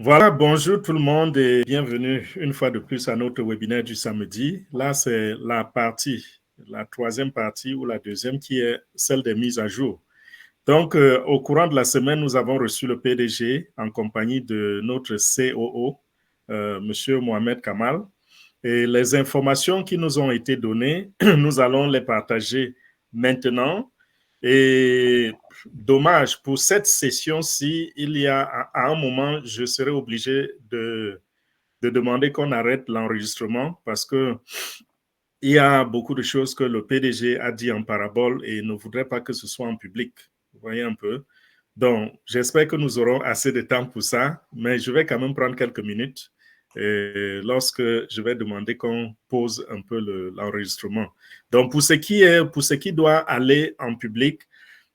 Voilà, bonjour tout le monde et bienvenue une fois de plus à notre webinaire du samedi. Là, c'est la troisième partie ou la deuxième qui est celle des mises à jour. Donc, au courant de la semaine, nous avons reçu le PDG en compagnie de notre COO, Monsieur Mohamed Kamal. Et les informations qui nous ont été données, nous allons les partager maintenant. Et dommage, pour cette session-ci, il y a à un moment, je serai obligé de demander qu'on arrête l'enregistrement parce que il y a beaucoup de choses que le PDG a dit en parabole et ne voudrait pas que ce soit en public. Vous voyez un peu? Donc, j'espère que nous aurons assez de temps pour ça, mais je vais quand même prendre quelques minutes lorsque je vais demander qu'on pose un peu l'enregistrement. Donc, pour ce qui doit aller en public,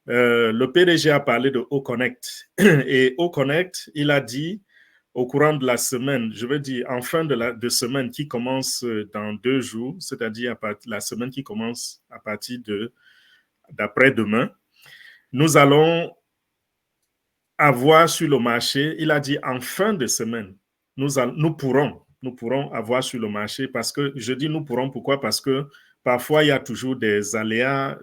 le PDG a parlé de O-Connect. Et O-Connect, il a dit au courant de la semaine, je veux dire en fin de semaine qui commence dans 2 jours, c'est-à-dire la semaine qui commence à partir d'après-demain, nous allons avoir sur le marché, il a dit en fin de semaine, nous pourrons avoir sur le marché parce que, je dis nous pourrons, pourquoi? Parce que parfois, il y a toujours des aléas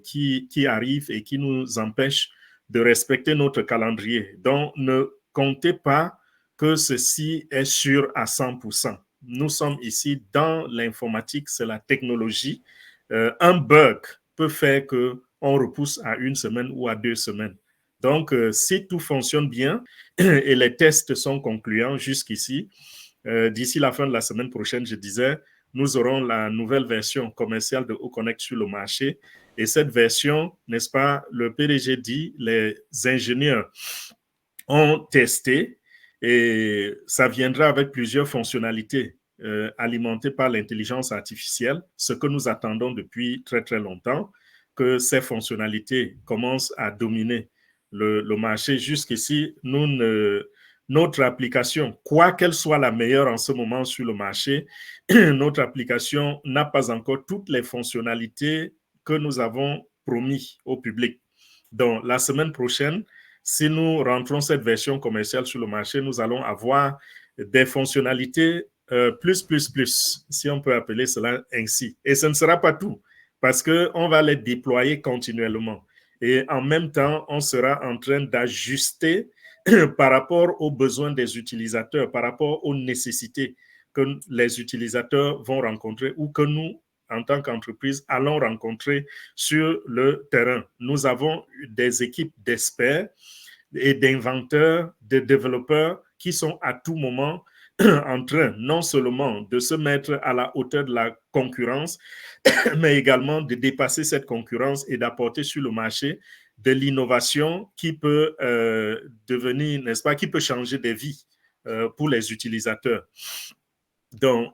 qui arrivent et qui nous empêchent de respecter notre calendrier. Donc, ne comptez pas que ceci est sûr à 100%. Nous sommes ici dans l'informatique, c'est la technologie. Un bug peut faire qu'on repousse à 1 semaine ou à 2 semaines. Donc, si tout fonctionne bien et les tests sont concluants jusqu'ici, d'ici la fin de la semaine prochaine, je disais, nous aurons la nouvelle version commerciale de O-Connect sur le marché. Et cette version, n'est-ce pas, le PDG dit, les ingénieurs ont testé et ça viendra avec plusieurs fonctionnalités alimentées par l'intelligence artificielle, ce que nous attendons depuis très, très longtemps, que ces fonctionnalités commencent à dominer le marché. Jusqu'ici, notre application, quoi qu'elle soit la meilleure en ce moment sur le marché, notre application n'a pas encore toutes les fonctionnalités que nous avons promis au public. Donc, la semaine prochaine, si nous rentrons cette version commerciale sur le marché, nous allons avoir des fonctionnalités plus, si on peut appeler cela ainsi. Et ce ne sera pas tout, parce qu'on va les déployer continuellement. Et en même temps, on sera en train d'ajuster par rapport aux besoins des utilisateurs, par rapport aux nécessités que les utilisateurs vont rencontrer ou que nous, en tant qu'entreprise, allons rencontrer sur le terrain. Nous avons des équipes d'experts et d'inventeurs, de développeurs qui sont à tout moment en train non seulement de se mettre à la hauteur de la concurrence, mais également de dépasser cette concurrence et d'apporter sur le marché de l'innovation qui peut devenir, n'est-ce pas, qui peut changer des vies pour les utilisateurs. Donc,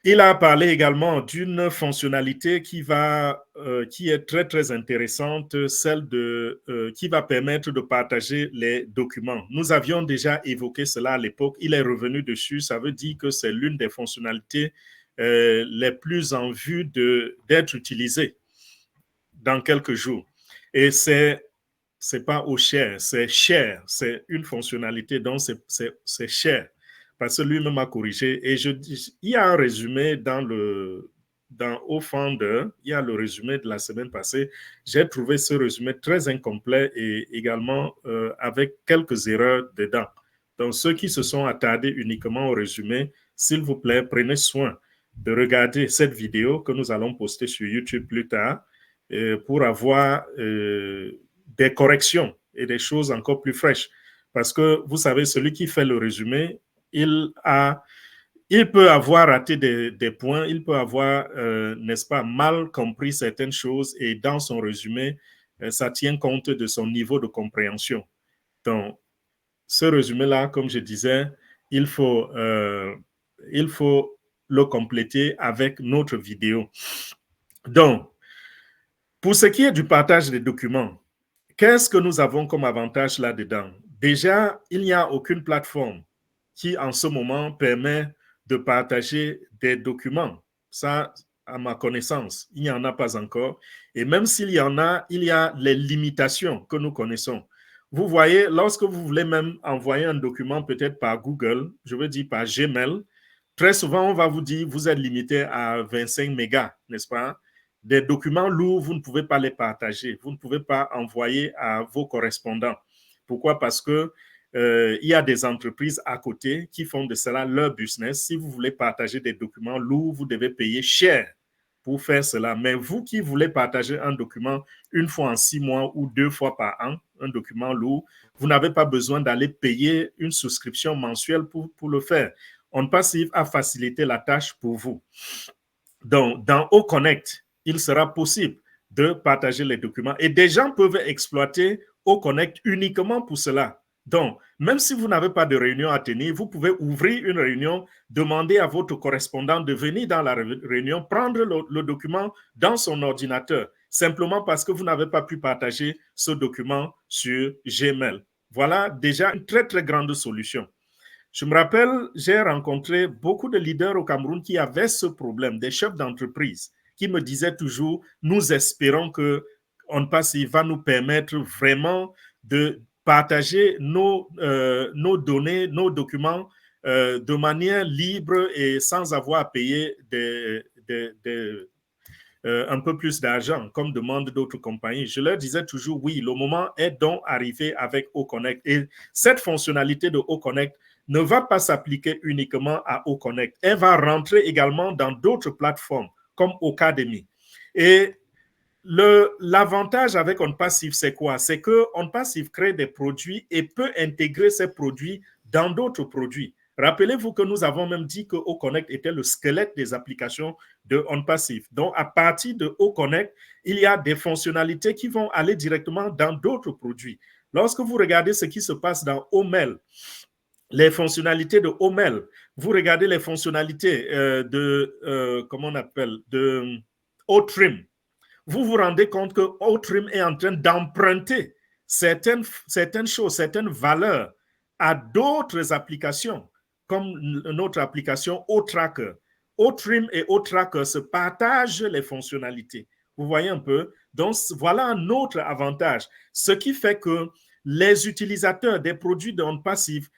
il a parlé également d'une fonctionnalité qui est très, très intéressante, qui va permettre de partager les documents. Nous avions déjà évoqué cela à l'époque. Il est revenu dessus. Ça veut dire que c'est l'une des fonctionnalités les plus en vue d'être utilisée dans quelques jours. Et c'est pas au cher, c'est cher. C'est une fonctionnalité, donc c'est cher. Parce que lui-même a corrigé. Et il y a un résumé dans Offender, il y a le résumé de la semaine passée. J'ai trouvé ce résumé très incomplet et également avec quelques erreurs dedans. Donc, ceux qui se sont attardés uniquement au résumé, s'il vous plaît, prenez soin de regarder cette vidéo que nous allons poster sur YouTube plus tard pour avoir des corrections et des choses encore plus fraîches. Parce que, vous savez, celui qui fait le résumé, il peut avoir raté des points, il peut avoir, n'est-ce pas, mal compris certaines choses et dans son résumé, ça tient compte de son niveau de compréhension. Donc, ce résumé-là, comme je disais, il faut le compléter avec notre vidéo. Donc, pour ce qui est du partage des documents, qu'est-ce que nous avons comme avantage là-dedans? Déjà, il n'y a aucune plateforme qui, en ce moment, permet de partager des documents. Ça, à ma connaissance, il n'y en a pas encore. Et même s'il y en a, il y a les limitations que nous connaissons. Vous voyez, lorsque vous voulez même envoyer un document peut-être par Google, je veux dire par Gmail, très souvent, on va vous dire vous êtes limité à 25 mégas, n'est-ce pas? Des documents lourds, vous ne pouvez pas les partager. Vous ne pouvez pas envoyer à vos correspondants. Pourquoi? Parce que il y a des entreprises à côté qui font de cela leur business. Si vous voulez partager des documents lourds, vous devez payer cher pour faire cela. Mais vous qui voulez partager un document une fois en 6 mois ou 2 fois par an, un document lourd, vous n'avez pas besoin d'aller payer une souscription mensuelle pour le faire. OnPassive a facilité la tâche pour vous. Donc, dans OConnect, il sera possible de partager les documents et des gens peuvent exploiter OConnect uniquement pour cela. Donc, même si vous n'avez pas de réunion à tenir, vous pouvez ouvrir une réunion, demander à votre correspondant de venir dans la réunion, prendre le document dans son ordinateur, simplement parce que vous n'avez pas pu partager ce document sur Gmail. Voilà déjà une très, très grande solution. Je me rappelle, j'ai rencontré beaucoup de leaders au Cameroun qui avaient ce problème, des chefs d'entreprise qui me disaient toujours, nous espérons que OnPassive va nous permettre vraiment de partager nos données, nos documents de manière libre et sans avoir à payer un peu plus d'argent, comme demandent d'autres compagnies. Je leur disais toujours, oui, le moment est donc arrivé avec OConnect. Et cette fonctionnalité de OConnect ne va pas s'appliquer uniquement à OConnect. Elle va rentrer également dans d'autres plateformes, comme Ocademy. Et l'avantage avec OnPassive, c'est quoi? C'est que OnPassive crée des produits et peut intégrer ces produits dans d'autres produits. Rappelez-vous que nous avons même dit que OConnect était le squelette des applications de OnPassive. Donc, à partir de OConnect, il y a des fonctionnalités qui vont aller directement dans d'autres produits. Lorsque vous regardez ce qui se passe dans Omail, les fonctionnalités de Omail, vous regardez les fonctionnalités comment on appelle, de OTrim, vous vous rendez compte que OTrim est en train d'emprunter certaines choses, certaines valeurs à d'autres applications, comme notre application OTracker. OTrim et OTracker se partagent les fonctionnalités. Vous voyez un peu? Donc, voilà un autre avantage. Ce qui fait que les utilisateurs des produits de OnPassive,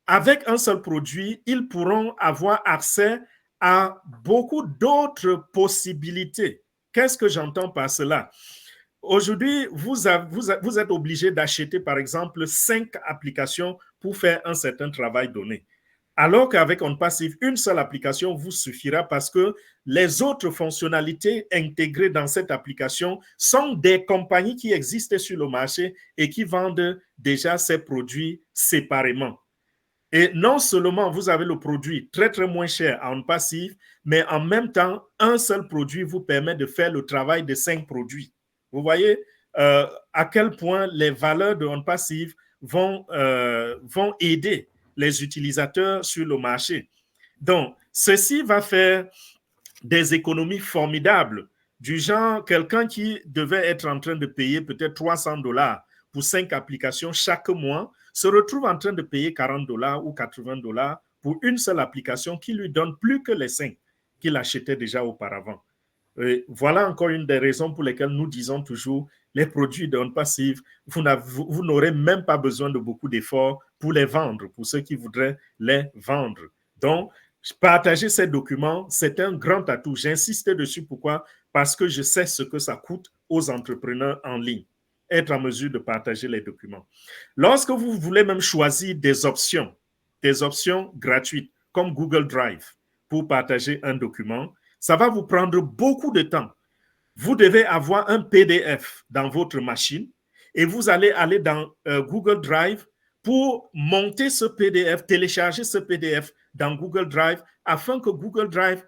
avec un seul produit, ils pourront avoir accès à beaucoup d'autres possibilités. Qu'est-ce que j'entends par cela? Aujourd'hui, vous êtes obligé d'acheter, par exemple, 5 applications pour faire un certain travail donné. Alors qu'avec OnPassive, une seule application vous suffira parce que les autres fonctionnalités intégrées dans cette application sont des compagnies qui existent sur le marché et qui vendent déjà ces produits séparément. Et non seulement vous avez le produit très, très moins cher à OnPassive, mais en même temps, un seul produit vous permet de faire le travail de 5 produits. Vous voyez à quel point les valeurs de OnPassive vont aider les utilisateurs sur le marché. Donc, ceci va faire des économies formidables, du genre quelqu'un qui devait être en train de payer peut-être $300 pour 5 applications chaque mois, se retrouve en train de payer $40 ou $80 pour une seule application qui lui donne plus que les 5 qu'il achetait déjà auparavant. Et voilà encore une des raisons pour lesquelles nous disons toujours les produits de OnPassive, vous n'aurez même pas besoin de beaucoup d'efforts pour les vendre, pour ceux qui voudraient les vendre. Donc, partager ces documents, c'est un grand atout. J'insiste dessus. Pourquoi? Parce que je sais ce que ça coûte aux entrepreneurs en ligne, être en mesure de partager les documents. Lorsque vous voulez même choisir des options gratuites, comme Google Drive, pour partager un document, ça va vous prendre beaucoup de temps. Vous devez avoir un PDF dans votre machine et vous allez aller dans Google Drive pour monter ce PDF, télécharger ce PDF dans Google Drive afin que Google Drive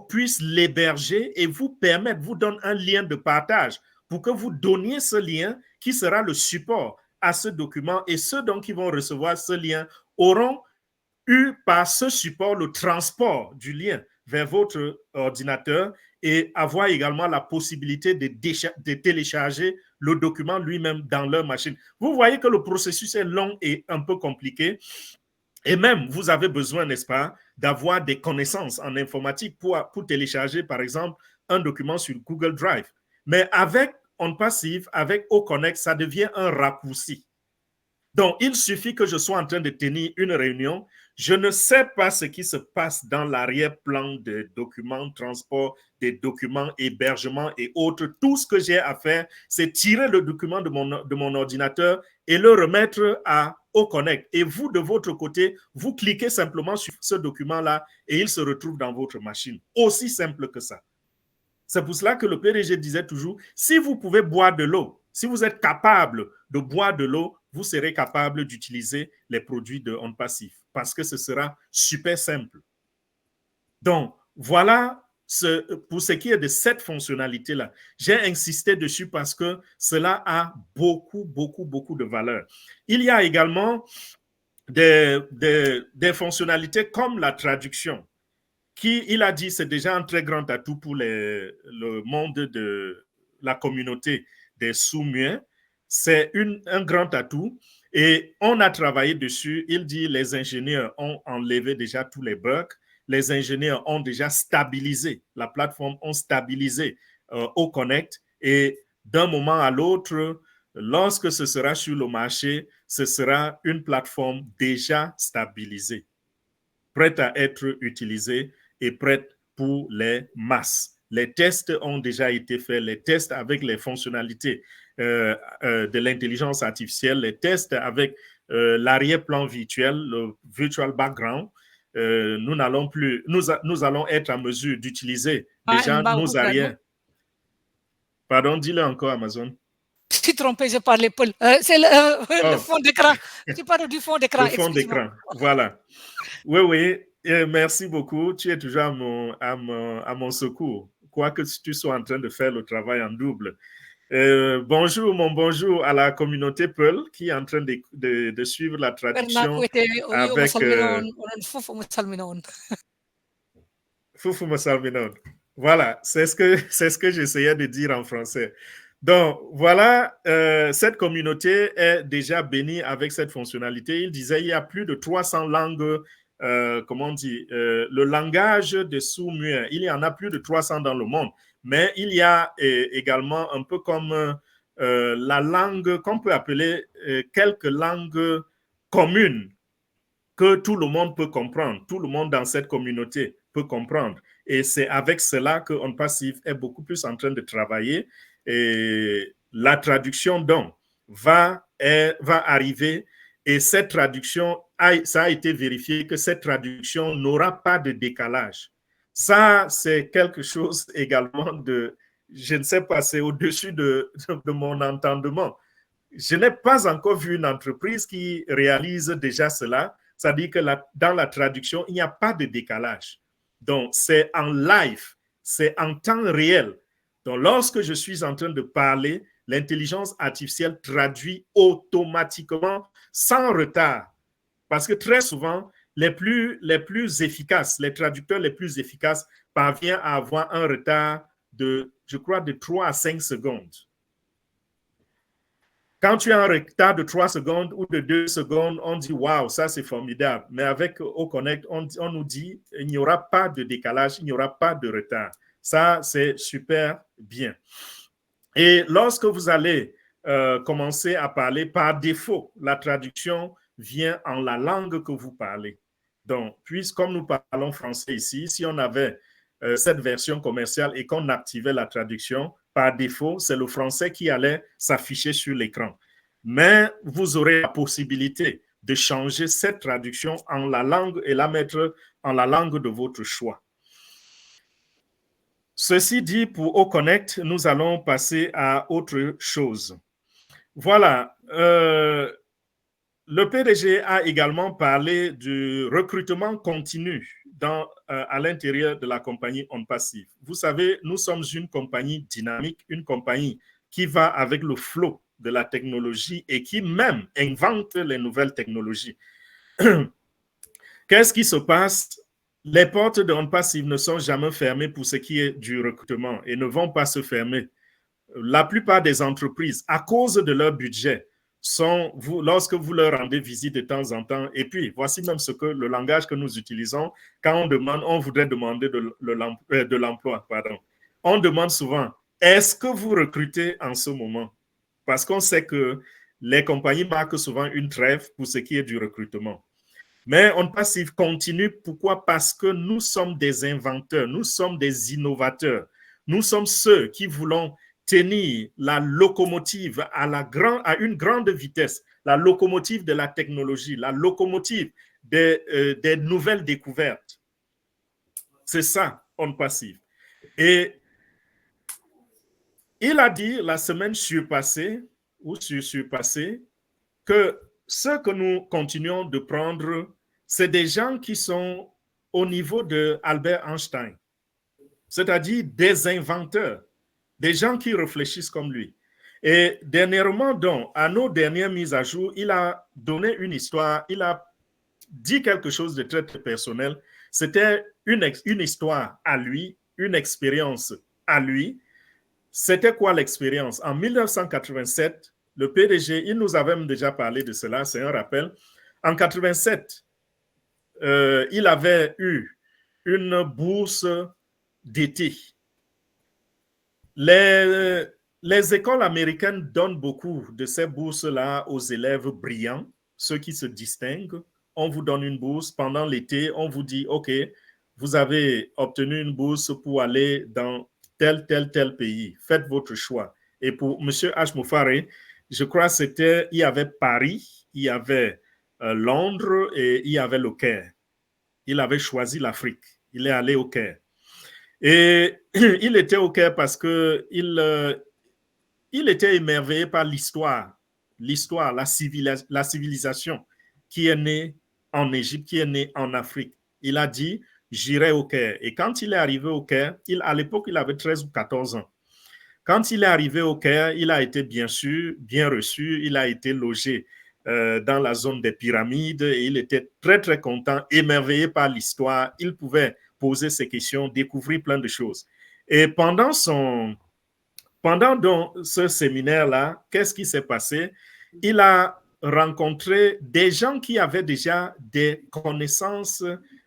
puisse l'héberger et vous permettre, vous donne un lien de partage pour que vous donniez ce lien qui sera le support à ce document et ceux donc qui vont recevoir ce lien auront eu par ce support le transport du lien vers votre ordinateur et avoir également la possibilité de télécharger le document lui-même dans leur machine. Vous voyez que le processus est long et un peu compliqué. Et même, vous avez besoin, n'est-ce pas, d'avoir des connaissances en informatique pour télécharger, par exemple, un document sur Google Drive. Mais avec OnPassive, avec OConnect, ça devient un raccourci. Donc, il suffit que je sois en train de tenir une réunion. Je ne sais pas ce qui se passe dans l'arrière-plan des documents transport, des documents hébergement et autres. Tout ce que j'ai à faire, c'est tirer le document de mon ordinateur et le remettre au Connect. Et vous, de votre côté, vous cliquez simplement sur ce document-là et il se retrouve dans votre machine. Aussi simple que ça. C'est pour cela que le PDG disait toujours, si vous pouvez boire de l'eau, si vous êtes capable de boire de l'eau, vous serez capable d'utiliser les produits de On Passif parce que ce sera super simple. Donc, voilà pour ce qui est de cette fonctionnalité-là. J'ai insisté dessus parce que cela a beaucoup de valeur. Il y a également des fonctionnalités comme la traduction qui, il a dit, c'est déjà un très grand atout pour le monde de la communauté des sourds-muets. C'est un grand atout et on a travaillé dessus. Il dit les ingénieurs ont enlevé déjà tous les bugs. Les ingénieurs ont déjà stabilisé la plateforme, ont stabilisé au Connect et d'un moment à l'autre, lorsque ce sera sur le marché, ce sera une plateforme déjà stabilisée, prête à être utilisée et prête pour les masses. Les tests ont déjà été faits, les tests avec les fonctionnalités de l'intelligence artificielle, les tests avec l'arrière-plan virtuel, le virtual background. Nous allons être en mesure d'utiliser déjà nos arrières. Pardon, dis-le encore, Amazon. Je suis trompé, je parlais Paul. C'est le fond d'écran. Tu parles du fond d'écran. Le fond d'écran, voilà. Oui. Merci beaucoup. Tu es toujours à mon secours, quoique tu sois en train de faire le travail en double. Bonjour à la communauté Peul qui est en train de suivre la traduction avec Foufou Mosalminon. Voilà, c'est ce que j'essayais de dire en français. Donc, voilà, cette communauté est déjà bénie avec cette fonctionnalité. Il disait il y a plus de 300 langues, comment on dit, le langage des sourds-muets. Il y en a plus de 300 dans le monde. Mais il y a également un peu comme la langue qu'on peut appeler quelques langues communes que tout le monde peut comprendre. Tout le monde dans cette communauté peut comprendre. Et c'est avec cela que On Passif est beaucoup plus en train de travailler. Et la traduction, donc, va arriver. Et cette traduction, ça a été vérifié que cette traduction n'aura pas de décalage. Ça, c'est quelque chose également de, je ne sais pas, c'est au-dessus de mon entendement. Je n'ai pas encore vu une entreprise qui réalise déjà cela. C'est-à-dire que dans la traduction, il n'y a pas de décalage. Donc, c'est en live, c'est en temps réel. Donc, lorsque je suis en train de parler, l'intelligence artificielle traduit automatiquement, sans retard. Parce que très souvent, les plus efficaces, les traducteurs les plus efficaces parviennent à avoir un retard de, je crois, de 3 à 5 secondes. Quand tu as un retard de 3 secondes ou de 2 secondes, on dit « Waouh, ça c'est formidable ». Mais avec OConnect, on nous dit « Il n'y aura pas de décalage, il n'y aura pas de retard ». Ça, c'est super bien. Et lorsque vous allez commencer à parler, par défaut, la traduction vient en la langue que vous parlez. Donc, comme nous parlons français ici, si on avait cette version commerciale et qu'on activait la traduction, par défaut, c'est le français qui allait s'afficher sur l'écran. Mais vous aurez la possibilité de changer cette traduction en la langue et la mettre en la langue de votre choix. Ceci dit, pour OConnect, nous allons passer à autre chose. Voilà. Le PDG a également parlé du recrutement continu à l'intérieur de la compagnie On Passif. Vous savez, nous sommes une compagnie dynamique, une compagnie qui va avec le flot de la technologie et qui même invente les nouvelles technologies. Qu'est-ce qui se passe? Les portes de On Passif ne sont jamais fermées pour ce qui est du recrutement et ne vont pas se fermer. La plupart des entreprises, à cause de leur budget, lorsque vous leur rendez visite de temps en temps, et puis voici même le langage que nous utilisons, quand on voudrait demander de l'emploi, pardon. On demande souvent, est-ce que vous recrutez en ce moment? Parce qu'on sait que les compagnies marquent souvent une trêve pour ce qui est du recrutement. Mais On Passive continue. Pourquoi? Parce que nous sommes des inventeurs, nous sommes des innovateurs. Nous sommes ceux qui voulons tenir la locomotive à une grande vitesse, la locomotive de la technologie, la locomotive des nouvelles découvertes. C'est ça, On Passive. Et il a dit la semaine surpassée, que ce que nous continuons de prendre, c'est des gens qui sont au niveau de Albert Einstein, c'est-à-dire des inventeurs, des gens qui réfléchissent comme lui. Et dernièrement, donc, à nos dernières mises à jour, il a donné une histoire, il a dit quelque chose de très, très personnel. C'était une histoire à lui, une expérience à lui. C'était quoi l'expérience? En 1987, le PDG, il nous avait déjà parlé de cela, c'est un rappel. En 87, il avait eu une bourse d'été. Les écoles américaines donnent beaucoup de ces bourses-là aux élèves brillants, ceux qui se distinguent. On vous donne une bourse pendant l'été, on vous dit, OK, vous avez obtenu une bourse pour aller dans tel pays. Faites votre choix. Et pour M. H. Moufare, je crois il y avait Paris, il y avait Londres et il y avait le Caire. Il avait choisi l'Afrique. Il est allé au Caire. Et il était au Caire parce qu'il était émerveillé par l'histoire, la civilisation qui est née en Égypte, qui est née en Afrique. Il a dit, j'irai au Caire. Et quand il est arrivé au Caire, à l'époque, il avait 13 ou 14 ans. Quand il est arrivé au Caire, il a été bien sûr, bien reçu, il a été logé dans la zone des pyramides et il était très, très content, émerveillé par l'histoire. Il pouvait poser ses questions, découvrir plein de choses. Et pendant donc ce séminaire-là, qu'est-ce qui s'est passé? Il a rencontré des gens qui avaient déjà des connaissances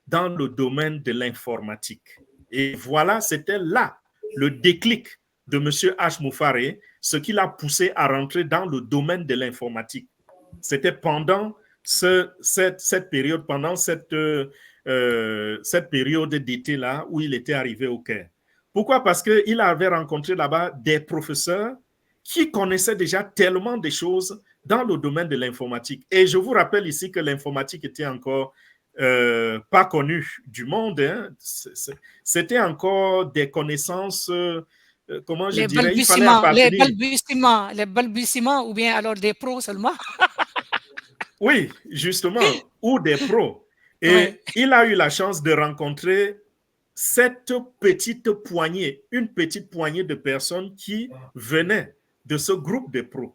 dans le domaine de l'informatique. Et voilà, c'était là le déclic de M. H. Moufare, ce qui l'a poussé à rentrer dans le domaine de l'informatique. C'était pendant cette période, pendant cette période d'été-là où il était arrivé au Caire. Pourquoi? Parce qu'il avait rencontré là-bas des professeurs qui connaissaient déjà tellement de choses dans le domaine de l'informatique. Et je vous rappelle ici que l'informatique était encore pas connue du monde. Hein. C'était encore des connaissances, comment je dirais, il fallait appartenir. Les balbutiements ou bien alors des pros seulement. Oui, justement, ou des pros. Et il a eu la chance de rencontrer une petite poignée de personnes qui venaient de ce groupe de pros.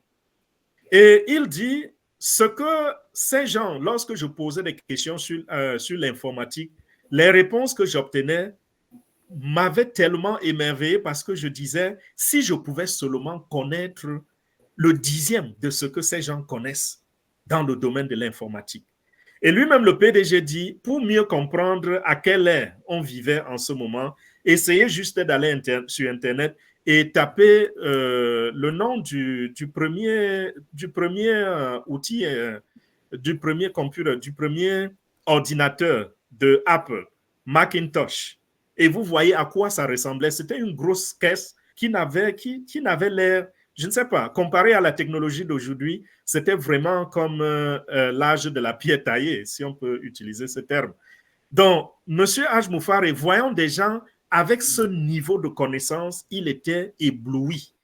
Et il dit, ce que ces gens, lorsque je posais des questions sur l'informatique, les réponses que j'obtenais m'avaient tellement émerveillé parce que je disais, si je pouvais seulement connaître le 10e de ce que ces gens connaissent dans le domaine de l'informatique. Et lui-même, le PDG dit, pour mieux comprendre à quelle ère on vivait en ce moment, essayez juste d'aller sur Internet et taper le nom du premier outil, du premier computer, du premier ordinateur de Apple, Macintosh. Et vous voyez à quoi ça ressemblait. C'était une grosse caisse qui n'avait l'air, je ne sais pas, comparé à la technologie d'aujourd'hui, c'était vraiment comme l'âge de la pierre taillée, si on peut utiliser ce terme. Donc, M. H. Moufare, voyant des gens avec ce niveau de connaissance, il était ébloui.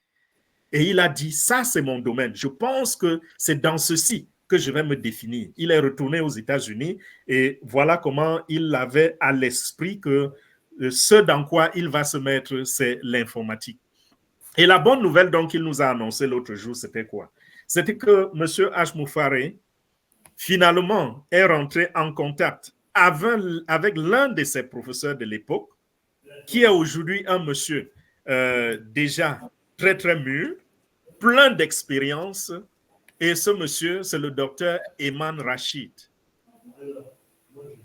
Et il a dit, ça c'est mon domaine. Je pense que c'est dans ceci que je vais me définir. Il est retourné aux États-Unis et voilà comment il avait à l'esprit que ce dans quoi il va se mettre, c'est l'informatique. Et la bonne nouvelle donc qu'il nous a annoncé l'autre jour, c'était quoi? C'était que M. H. Moufare, finalement, est rentré en contact avec l'un de ses professeurs de l'époque, qui est aujourd'hui un monsieur déjà très, très mûr, plein d'expérience. Et ce monsieur, c'est le docteur Eman Rachid.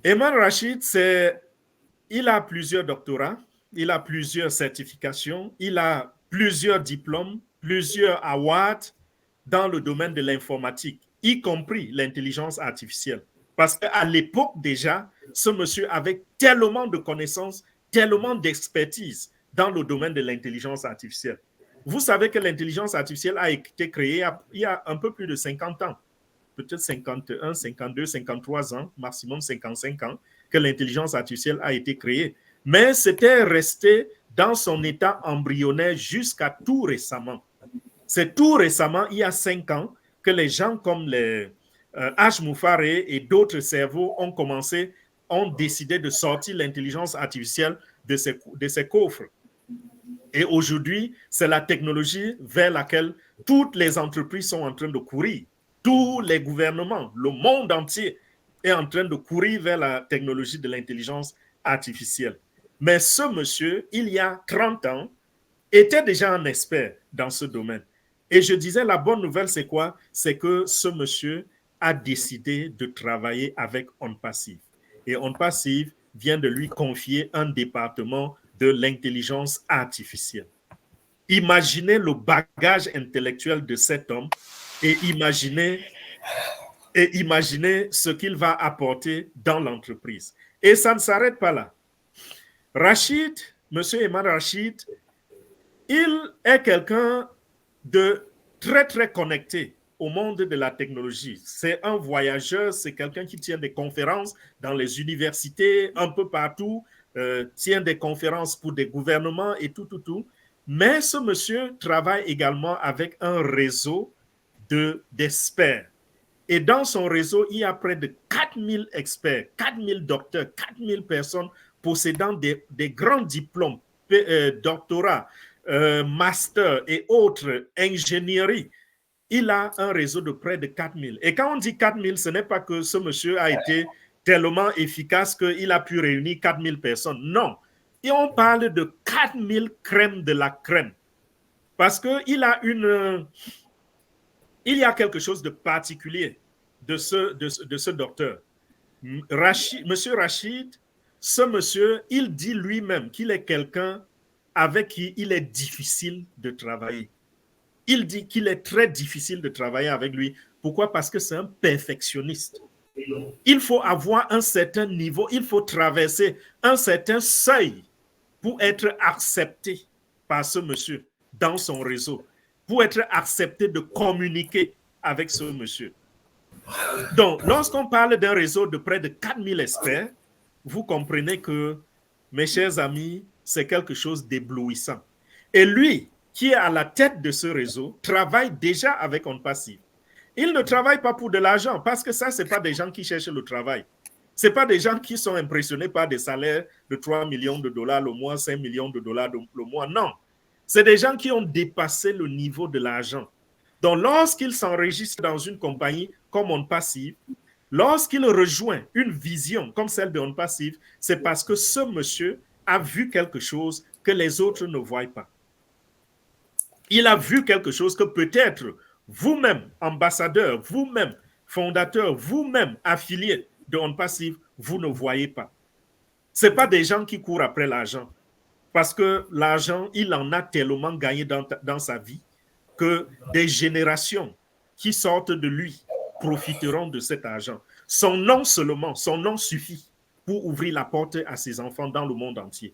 Eman Rachid, il a plusieurs doctorats, il a plusieurs certifications, il a plusieurs diplômes, plusieurs awards dans le domaine de l'informatique, y compris l'intelligence artificielle. Parce qu'à l'époque déjà, ce monsieur avait tellement de connaissances, tellement d'expertise dans le domaine de l'intelligence artificielle. Vous savez que l'intelligence artificielle a été créée il y a un peu plus de 50 ans, peut-être 51, 52, 53 ans, maximum 55 ans, que l'intelligence artificielle a été créée. Mais c'était resté dans son état embryonnaire jusqu'à tout récemment. C'est tout récemment, il y a 5 ans, que les gens comme les H. Moufare et d'autres cerveaux ont décidé de sortir l'intelligence artificielle de ces coffres. Et aujourd'hui, c'est la technologie vers laquelle toutes les entreprises sont en train de courir. Tous les gouvernements, le monde entier est en train de courir vers la technologie de l'intelligence artificielle. Mais ce monsieur, il y a 30 ans, était déjà un expert dans ce domaine. Et je disais, la bonne nouvelle, c'est quoi? C'est que ce monsieur a décidé de travailler avec OnPassive. Et OnPassive vient de lui confier un département de l'intelligence artificielle. Imaginez le bagage intellectuel de cet homme et imaginez ce qu'il va apporter dans l'entreprise. Et ça ne s'arrête pas là. Rachid, monsieur Eman Rachid, il est quelqu'un de très, très connecté au monde de la technologie. C'est un voyageur, c'est quelqu'un qui tient des conférences dans les universités, un peu partout, tient des conférences pour des gouvernements et tout. Mais ce monsieur travaille également avec un réseau d'experts. Et dans son réseau, il y a près de 4000 experts, 4000 docteurs, 4000 personnes possédant des grands diplômes, doctorats, master et autres, ingénierie. Il a un réseau de près de 4000. Et quand on dit 4000, ce n'est pas que ce monsieur a été tellement efficace qu'il a pu réunir 4000 personnes. Non. Et on parle de 4000 crèmes de la crème. Parce qu'il y a quelque chose de particulier de ce docteur. Monsieur Rachid, ce monsieur, il dit lui-même qu'il est quelqu'un avec qui il est difficile de travailler. Il dit qu'il est très difficile de travailler avec lui. Pourquoi? Parce que c'est un perfectionniste. Il faut avoir un certain niveau, il faut traverser un certain seuil pour être accepté par ce monsieur dans son réseau, pour être accepté de communiquer avec ce monsieur. Donc, lorsqu'on parle d'un réseau de près de 4000 experts, vous comprenez que, mes chers amis, c'est quelque chose d'éblouissant. Et lui, qui est à la tête de ce réseau, travaille déjà avec OnPassive. Il ne travaille pas pour de l'argent, parce que ça, ce n'est pas des gens qui cherchent le travail. Ce n'est pas des gens qui sont impressionnés par des salaires de 3 millions de dollars le mois, 5 millions de dollars le mois. Non. C'est des gens qui ont dépassé le niveau de l'argent. Donc, lorsqu'il s'enregistre dans une compagnie comme OnPassive, lorsqu'il rejoint une vision comme celle de OnPassive, c'est parce que ce monsieur a vu quelque chose que les autres ne voient pas. Il a vu quelque chose que peut-être vous-même, ambassadeur, vous-même, fondateur, vous-même, affilié de OnPassive, vous ne voyez pas. Ce n'est pas des gens qui courent après l'argent. Parce que l'argent, il en a tellement gagné dans sa vie que des générations qui sortent de lui profiteront de cet argent. Son nom seulement, son nom suffit pour ouvrir la porte à ses enfants dans le monde entier.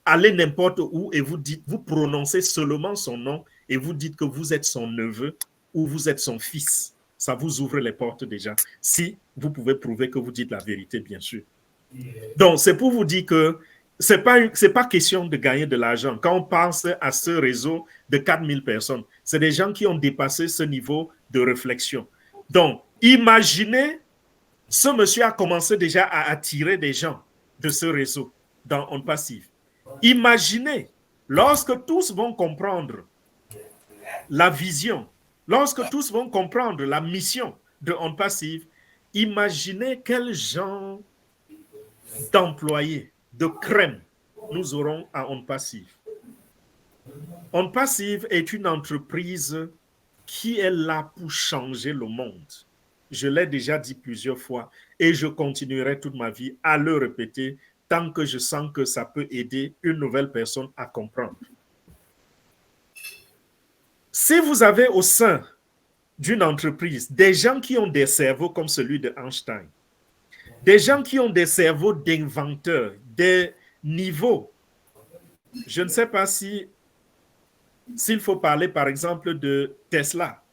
Allez n'importe où et vous prononcez seulement son nom et vous dites que vous êtes son neveu ou vous êtes son fils. Ça vous ouvre les portes déjà. Si vous pouvez prouver que vous dites la vérité, bien sûr. Donc, c'est pour vous dire que ce n'est pas question de gagner de l'argent. Quand on pense à ce réseau de 4000 personnes, c'est des gens qui ont dépassé ce niveau de réflexion. Donc, imaginez, ce monsieur a commencé déjà à attirer des gens de ce réseau dans OnPassive. Imaginez, lorsque tous vont comprendre la vision, lorsque tous vont comprendre la mission de OnPassive, imaginez quel genre d'employés, de crème nous aurons à OnPassive. OnPassive est une entreprise qui est là pour changer le monde. Je l'ai déjà dit plusieurs fois et je continuerai toute ma vie à le répéter tant que je sens que ça peut aider une nouvelle personne à comprendre. Si vous avez au sein d'une entreprise, des gens qui ont des cerveaux comme celui de Einstein, des gens qui ont des cerveaux d'inventeurs, des niveaux. Je ne sais pas s'il faut parler, par exemple, de Tesla.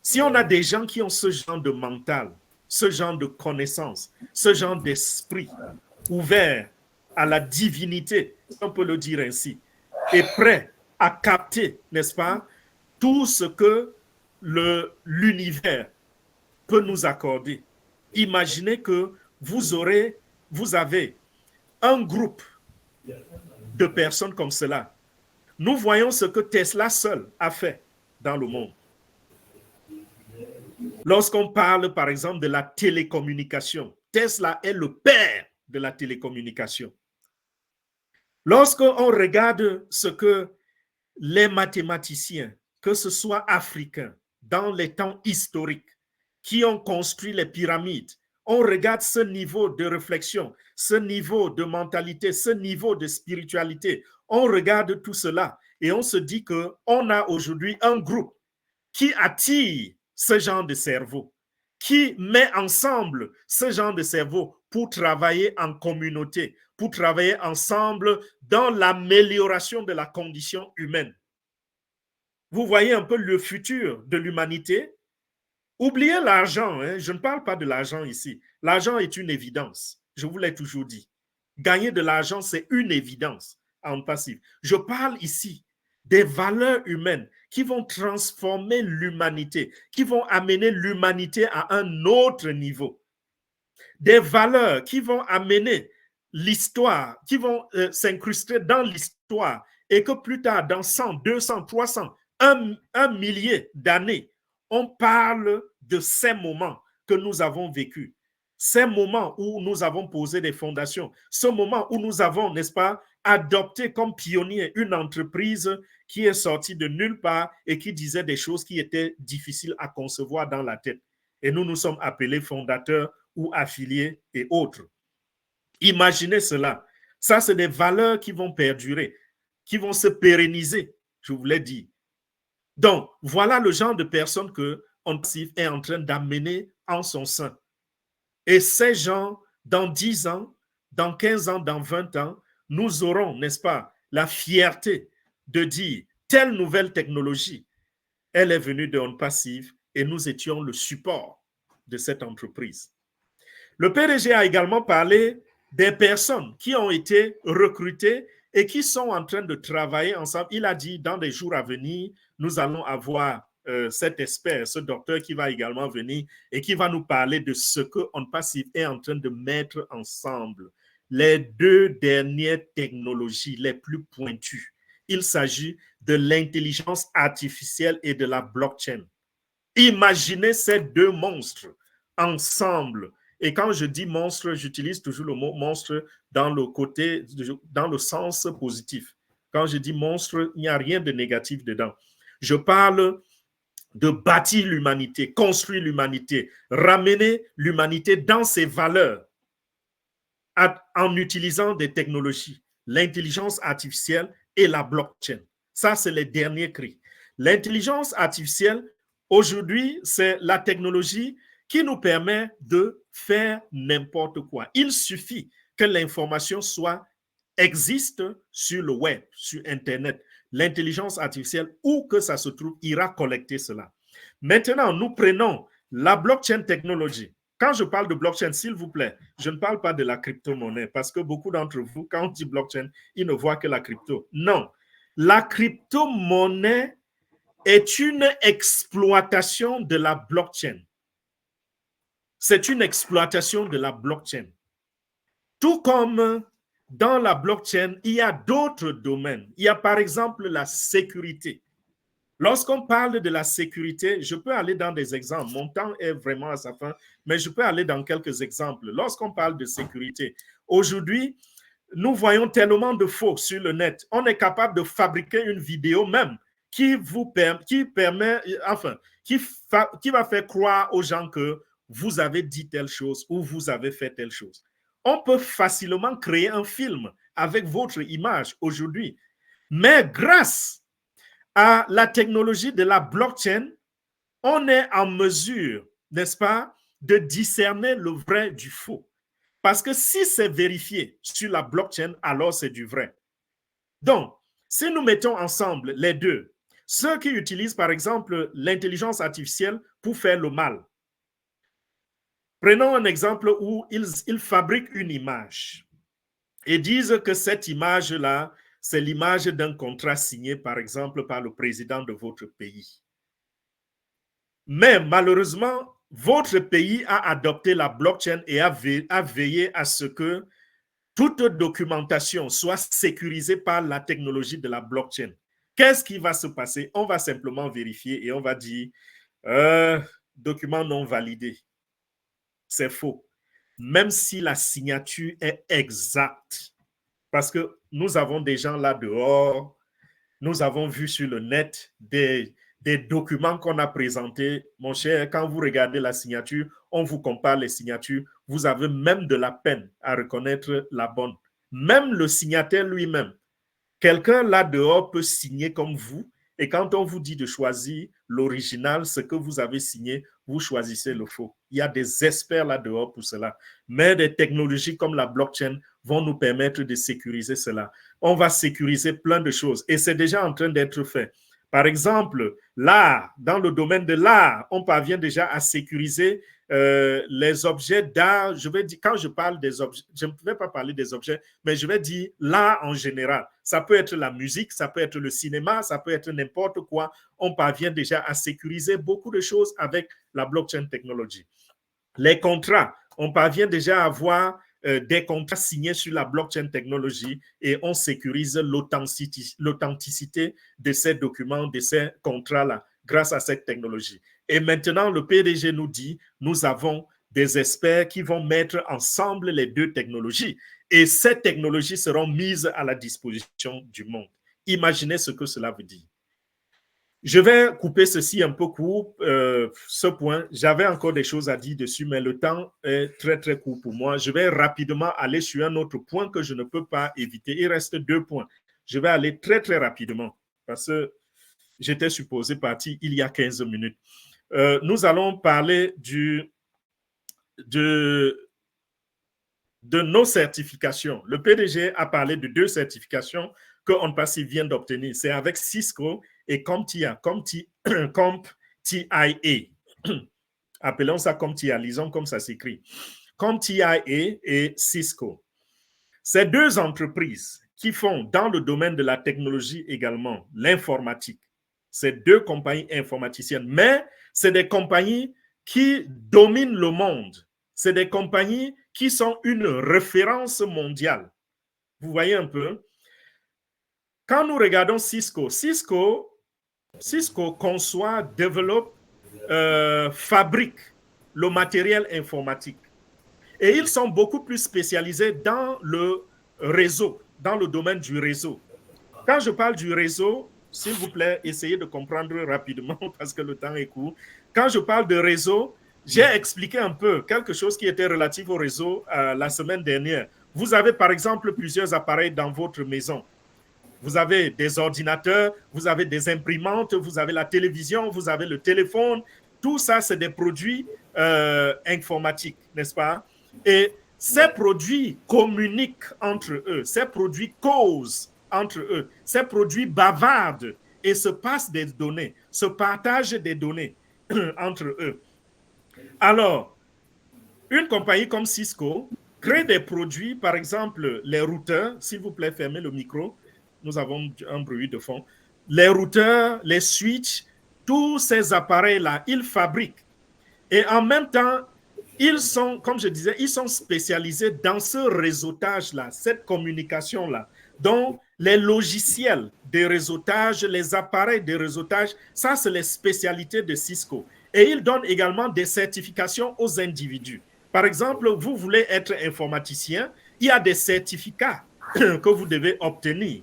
Si on a des gens qui ont ce genre de mental, ce genre de connaissance, ce genre d'esprit ouvert à la divinité, si on peut le dire ainsi, et prêt à capter, n'est-ce pas, tout ce que l'univers peut nous accorder. Imaginez que vous avez un groupe de personnes comme cela. Nous voyons ce que Tesla seul a fait dans le monde. Lorsqu'on parle, par exemple, de la télécommunication, Tesla est le père de la télécommunication. Lorsqu'on regarde ce que les mathématiciens, que ce soit africains, dans les temps historiques, qui ont construit les pyramides, on regarde ce niveau de réflexion, ce niveau de mentalité, ce niveau de spiritualité, on regarde tout cela et on se dit qu'on a aujourd'hui un groupe qui attire ce genre de cerveau, qui met ensemble ce genre de cerveau pour travailler en communauté, pour travailler ensemble dans l'amélioration de la condition humaine. Vous voyez un peu le futur de l'humanité. Oubliez l'argent, hein. Je ne parle pas de l'argent ici. L'argent est une évidence, je vous l'ai toujours dit. Gagner de l'argent, c'est une évidence en passif. Je parle ici des valeurs humaines qui vont transformer l'humanité, qui vont amener l'humanité à un autre niveau. Des valeurs qui vont amener l'histoire, qui vont s'incruster dans l'histoire et que plus tard, dans 100, 200, 300, un millier d'années, on parle de ces moments que nous avons vécus, ces moments où nous avons posé des fondations, ce moment où nous avons, n'est-ce pas, adopté comme pionnier une entreprise qui est sortie de nulle part et qui disait des choses qui étaient difficiles à concevoir dans la tête. Et nous nous sommes appelés fondateurs ou affiliés et autres. Imaginez cela. Ça, c'est des valeurs qui vont perdurer, qui vont se pérenniser, je vous l'ai dit. Donc, voilà le genre de personnes que ONPASSIF est en train d'amener en son sein. Et ces gens, dans 10 ans, dans 15 ans, dans 20 ans, nous aurons, n'est-ce pas, la fierté de dire telle nouvelle technologie, elle est venue de ONPASSIF et nous étions le support de cette entreprise. Le PDG a également parlé des personnes qui ont été recrutées et qui sont en train de travailler ensemble. Il a dit, dans les jours à venir, nous allons avoir cet expert, ce docteur qui va également venir et qui va nous parler de ce que ONPASSIF est en train de mettre ensemble. Les 2 dernières technologies les plus pointues. Il s'agit de l'intelligence artificielle et de la blockchain. Imaginez ces 2 monstres ensemble. Et quand je dis monstre, j'utilise toujours le mot monstre dans le sens positif. Quand je dis monstre, il n'y a rien de négatif dedans. Je parle de bâtir l'humanité, construire l'humanité, ramener l'humanité dans ses valeurs en utilisant des technologies, l'intelligence artificielle et la blockchain. Ça, c'est les derniers cris. L'intelligence artificielle, aujourd'hui, c'est la technologie qui nous permet de faire n'importe quoi. Il suffit que l'information existe sur le web, sur Internet. L'intelligence artificielle, où que ça se trouve, ira collecter cela. Maintenant, nous prenons la blockchain technologie. Quand je parle de blockchain, s'il vous plaît, je ne parle pas de la crypto-monnaie parce que beaucoup d'entre vous, quand on dit blockchain, ils ne voient que la crypto. Non, la crypto-monnaie est une exploitation de la blockchain. C'est une exploitation de la blockchain. Tout comme dans la blockchain, il y a d'autres domaines. Il y a par exemple la sécurité. Lorsqu'on parle de la sécurité, je peux aller dans des exemples. Mon temps est vraiment à sa fin, mais je peux aller dans quelques exemples. Lorsqu'on parle de sécurité, aujourd'hui, nous voyons tellement de faux sur le net. On est capable de fabriquer une vidéo même qui va faire croire aux gens que vous avez dit telle chose ou vous avez fait telle chose. On peut facilement créer un film avec votre image aujourd'hui. Mais grâce à la technologie de la blockchain, on est en mesure, n'est-ce pas, de discerner le vrai du faux. Parce que si c'est vérifié sur la blockchain, alors c'est du vrai. Donc, si nous mettons ensemble les deux, ceux qui utilisent par exemple l'intelligence artificielle pour faire le mal, prenons un exemple où ils fabriquent une image et disent que cette image-là, c'est l'image d'un contrat signé par exemple par le président de votre pays. Mais malheureusement, votre pays a adopté la blockchain et a veillé à ce que toute documentation soit sécurisée par la technologie de la blockchain. Qu'est-ce qui va se passer? On va simplement vérifier et on va dire document non validé. C'est faux. Même si la signature est exacte. Parce que nous avons des gens là dehors, nous avons vu sur le net des documents qu'on a présentés. Mon cher, quand vous regardez la signature, on vous compare les signatures, vous avez même de la peine à reconnaître la bonne. Même le signataire lui-même, quelqu'un là dehors peut signer comme vous, et quand on vous dit de choisir l'original, ce que vous avez signé, vous choisissez le faux. Il y a des experts là dehors pour cela. Mais des technologies comme la blockchain vont nous permettre de sécuriser cela. On va sécuriser plein de choses et c'est déjà en train d'être fait. Par exemple, l'art, dans le domaine de l'art, on parvient déjà à sécuriser les objets d'art. Je vais dire, quand je parle des objets, je ne vais pas parler des objets, mais je vais dire l'art en général. Ça peut être la musique, ça peut être le cinéma, ça peut être n'importe quoi. On parvient déjà à sécuriser beaucoup de choses avec la blockchain technologie. Les contrats, on parvient déjà à avoir des contrats signés sur la blockchain technologie et on sécurise l'authenticité de ces documents, de ces contrats-là, grâce à cette technologie. Et maintenant, le PDG nous dit, nous avons des experts qui vont mettre ensemble les deux technologies et ces technologies seront mises à la disposition du monde. Imaginez ce que cela veut dire. Je vais couper ceci un peu court, ce point. J'avais encore des choses à dire dessus, mais le temps est très, très court pour moi. Je vais rapidement aller sur un autre point que je ne peux pas éviter. Il reste 2 points. Je vais aller très, très rapidement parce que j'étais supposé partir il y a 15 minutes. Nous allons parler de nos certifications. Le PDG a parlé de 2 certifications que OnPassif vient d'obtenir. C'est avec Cisco et CompTIA. Appelons ça CompTIA, lisons comme ça s'écrit. CompTIA et Cisco. Ces 2 entreprises qui font dans le domaine de la technologie également l'informatique. Ces 2 compagnies informaticiennes, mais c'est des compagnies qui dominent le monde. C'est des compagnies qui sont une référence mondiale. Vous voyez un peu? Quand nous regardons Cisco conçoit, développe, fabrique le matériel informatique. Et ils sont beaucoup plus spécialisés dans le réseau, dans le domaine du réseau. Quand je parle du réseau, s'il vous plaît, essayez de comprendre rapidement parce que le temps est court. Quand je parle de réseau, j'ai expliqué un peu quelque chose qui était relatif au réseau la semaine dernière. Vous avez par exemple plusieurs appareils dans votre maison. Vous avez des ordinateurs, vous avez des imprimantes, vous avez la télévision, vous avez le téléphone. Tout ça, c'est des produits informatiques, n'est-ce pas? Et ces produits communiquent entre eux, ces produits causent entre eux, ces produits bavardent et se passent des données, se partagent des données entre eux. Alors, une compagnie comme Cisco crée des produits, par exemple, les routeurs, s'il vous plaît, fermez le micro, nous avons un bruit de fond. Les routeurs, les switches, tous ces appareils-là, ils fabriquent. Et en même temps, ils sont, comme je disais, ils sont spécialisés dans ce réseautage-là, cette communication-là. Donc, les logiciels de réseautage, les appareils de réseautage, ça, c'est les spécialités de Cisco. Et ils donnent également des certifications aux individus. Par exemple, vous voulez être informaticien, il y a des certificats que vous devez obtenir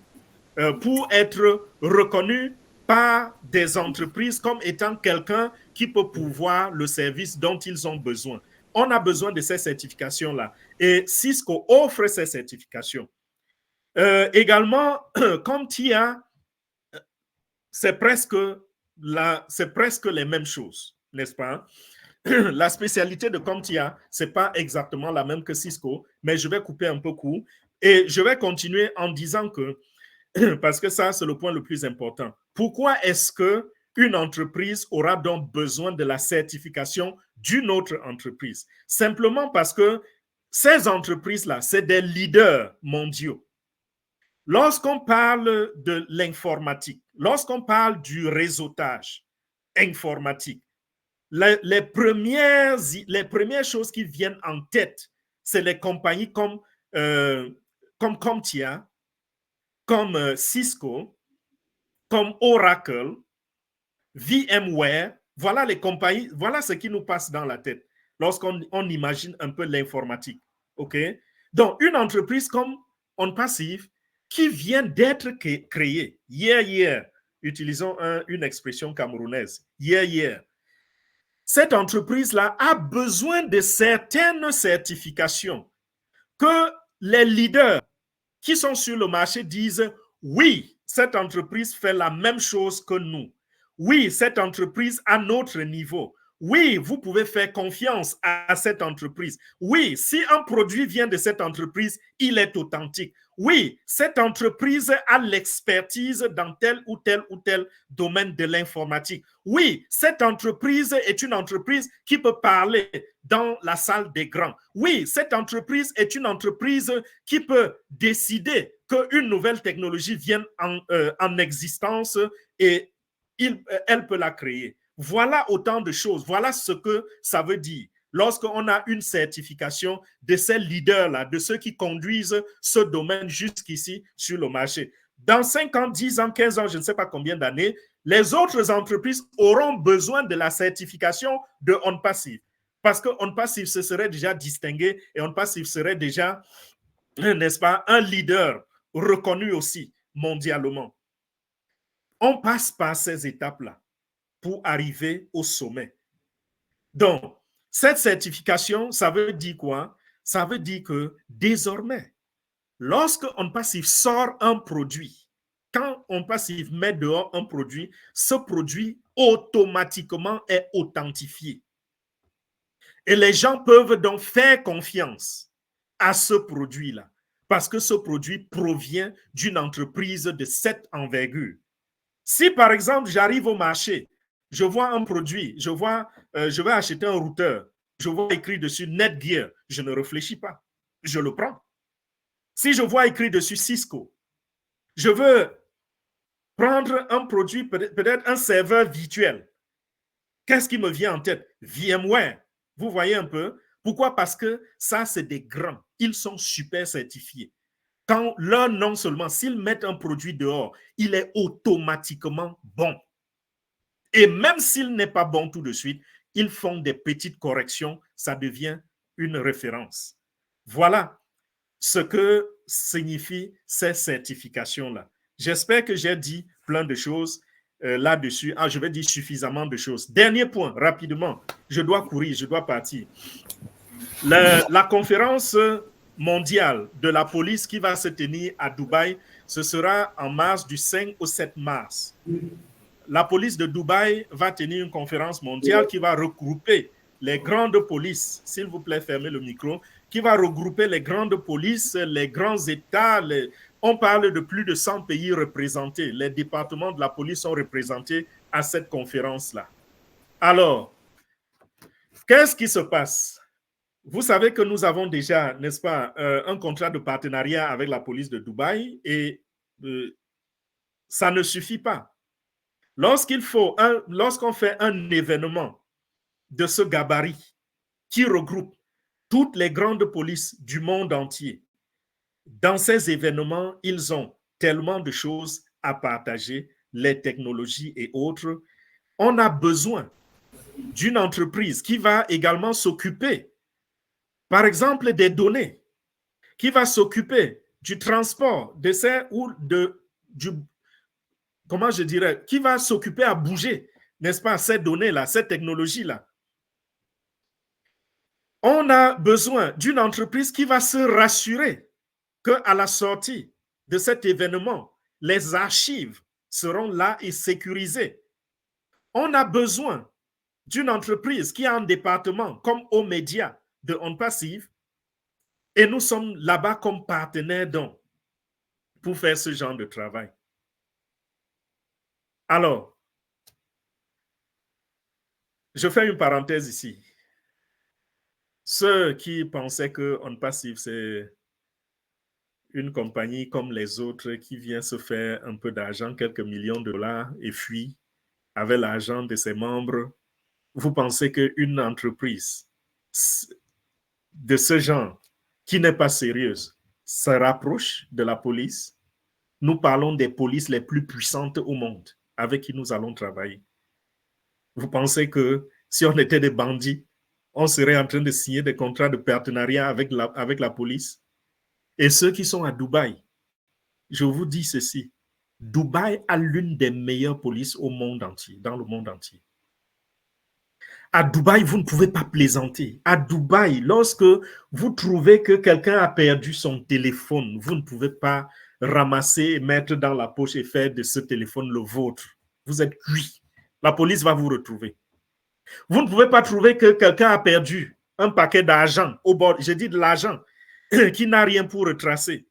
pour être reconnu par des entreprises comme étant quelqu'un qui peut pourvoir le service dont ils ont besoin. On a besoin de ces certifications-là. Et Cisco offre ces certifications. Également, comme TIA, c'est presque c'est presque les mêmes choses, n'est-ce pas? La spécialité de CompTIA, ce n'est pas exactement la même que Cisco, mais je vais couper un peu court et je vais continuer en disant que, parce que ça, c'est le point le plus important. Pourquoi est-ce qu'une entreprise aura donc besoin de la certification d'une autre entreprise? Simplement parce que ces entreprises-là, c'est des leaders mondiaux. Lorsqu'on parle de l'informatique, lorsqu'on parle du réseautage informatique, les premières choses qui viennent en tête, c'est les compagnies comme CompTIA, comme Cisco, comme Oracle, VMware. Voilà les compagnies, voilà ce qui nous passe dans la tête lorsqu'on imagine un peu l'informatique. OK? Donc, une entreprise comme OnPassive qui vient d'être créée, hier, utilisons une expression camerounaise, hier. Cette entreprise-là a besoin de certaines certifications que les leaders qui sont sur le marché disent oui, cette entreprise fait la même chose que nous. Oui, cette entreprise à notre niveau. Oui, vous pouvez faire confiance à cette entreprise. Oui, si un produit vient de cette entreprise, il est authentique. Oui, cette entreprise a l'expertise dans tel ou tel domaine de l'informatique. Oui, cette entreprise est une entreprise qui peut parler dans la salle des grands. Oui, cette entreprise est une entreprise qui peut décider qu'une nouvelle technologie vienne en existence et elle peut la créer. Voilà autant de choses. Voilà ce que ça veut dire. Lorsqu'on a une certification de ces leaders-là, de ceux qui conduisent ce domaine jusqu'ici sur le marché. Dans 5 ans, 10 ans, 15 ans, je ne sais pas combien d'années, les autres entreprises auront besoin de la certification de OnPassive. Parce que OnPassive se serait déjà distingué et OnPassive serait déjà, n'est-ce pas, un leader reconnu aussi mondialement. On passe par ces étapes-là pour arriver au sommet. Donc, cette certification, ça veut dire quoi? Ça veut dire que désormais, lorsque OnPassive sort un produit, quand OnPassive met dehors un produit, ce produit automatiquement est authentifié. Et les gens peuvent donc faire confiance à ce produit-là, parce que ce produit provient d'une entreprise de cette envergure. Si par exemple, j'arrive au marché, je vois un produit, je vais acheter un routeur, je vois écrit dessus Netgear, je ne réfléchis pas, je le prends. Si je vois écrit dessus Cisco, je veux prendre un produit, peut-être un serveur virtuel. Qu'est-ce qui me vient en tête? VMware. Vous voyez un peu? Pourquoi? Parce que ça, c'est des grands. Ils sont super certifiés. Quand leur non seulement, s'ils mettent un produit dehors, il est automatiquement bon. Et même s'il n'est pas bon tout de suite, ils font des petites corrections, ça devient une référence. Voilà ce que signifient ces certifications-là. J'espère que j'ai dit plein de choses là-dessus. Je vais dire suffisamment de choses. Dernier point, rapidement. Je dois courir, je dois partir. La conférence mondiale de la police qui va se tenir à Dubaï, ce sera en mars, du 5 au 7 mars. La police de Dubaï va tenir une conférence mondiale qui va regrouper les grandes polices, s'il vous plaît, fermez le micro, qui va regrouper les grandes polices, les grands États. On parle de plus de 100 pays représentés. Les départements de la police sont représentés à cette conférence-là. Alors, qu'est-ce qui se passe? Vous savez que nous avons déjà, n'est-ce pas, un contrat de partenariat avec la police de Dubaï et ça ne suffit pas. Lorsqu'on fait un événement de ce gabarit qui regroupe toutes les grandes polices du monde entier, dans ces événements, ils ont tellement de choses à partager, les technologies et autres. On a besoin d'une entreprise qui va également s'occuper, par exemple, des données, qui va s'occuper du transport de ces ou comment je dirais, qui va s'occuper à bouger, n'est-ce pas, ces données-là, ces technologies-là. On a besoin d'une entreprise qui va se rassurer qu'à la sortie de cet événement, les archives seront là et sécurisées. On a besoin d'une entreprise qui a un département comme aux médias de On Passive et nous sommes là-bas comme partenaires donc pour faire ce genre de travail. Alors, je fais une parenthèse ici. Ceux qui pensaient que On Passive, c'est une compagnie comme les autres qui vient se faire un peu d'argent, quelques millions de dollars, et fuit avec l'argent de ses membres, vous pensez qu'une entreprise de ce genre, qui n'est pas sérieuse, se rapproche de la police? Nous parlons des polices les plus puissantes au monde avec qui nous allons travailler. Vous pensez que si on était des bandits, on serait en train de signer des contrats de partenariat avec la police? Et ceux qui sont à Dubaï, je vous dis ceci, Dubaï a l'une des meilleures polices au monde entier, dans le monde entier. À Dubaï, vous ne pouvez pas plaisanter. À Dubaï, lorsque vous trouvez que quelqu'un a perdu son téléphone, vous ne pouvez pas ramasser et mettre dans la poche et faire de ce téléphone le vôtre. Vous êtes cuit. La police va vous retrouver. Vous ne pouvez pas trouver que quelqu'un a perdu un paquet d'argent au bord, je dis de l'argent, qui n'a rien pour retracer.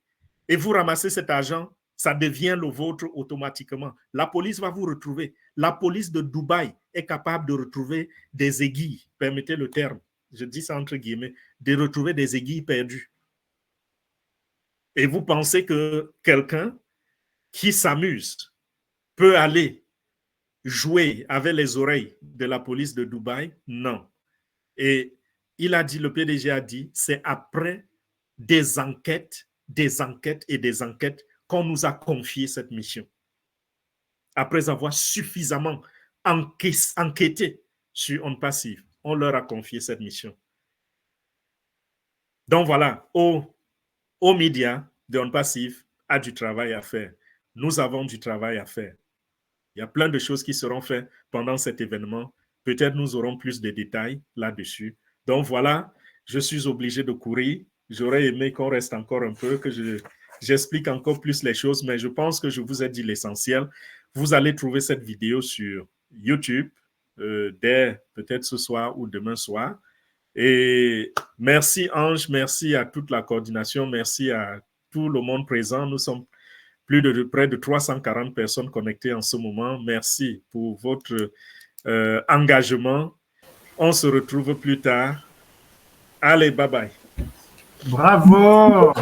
Et vous ramassez cet argent, ça devient le vôtre automatiquement. La police va vous retrouver. La police de Dubaï est capable de retrouver des aiguilles, permettez le terme, je dis ça entre guillemets, de retrouver des aiguilles perdues. Et vous pensez que quelqu'un qui s'amuse peut aller jouer avec les oreilles de la police de Dubaï? Non. Et il a dit, le PDG a dit, c'est après des enquêtes et des enquêtes qu'on nous a confié cette mission. Après avoir suffisamment enquêté sur On Passive, on leur a confié cette mission. Donc voilà, aux médias de On Passive a du travail à faire. Nous avons du travail à faire. Il y a plein de choses qui seront faites pendant cet événement. Peut-être nous aurons plus de détails là-dessus. Donc voilà, je suis obligé de courir. J'aurais aimé qu'on reste encore un peu, que j'explique encore plus les choses, mais je pense que je vous ai dit l'essentiel. Vous allez trouver cette vidéo sur YouTube dès peut-être ce soir ou demain soir. Et merci Ange, merci à toute la coordination, merci à tout le monde présent. Nous sommes près de 340 personnes connectées en ce moment. Merci pour votre engagement. On se retrouve plus tard. Allez, bye bye. Bravo!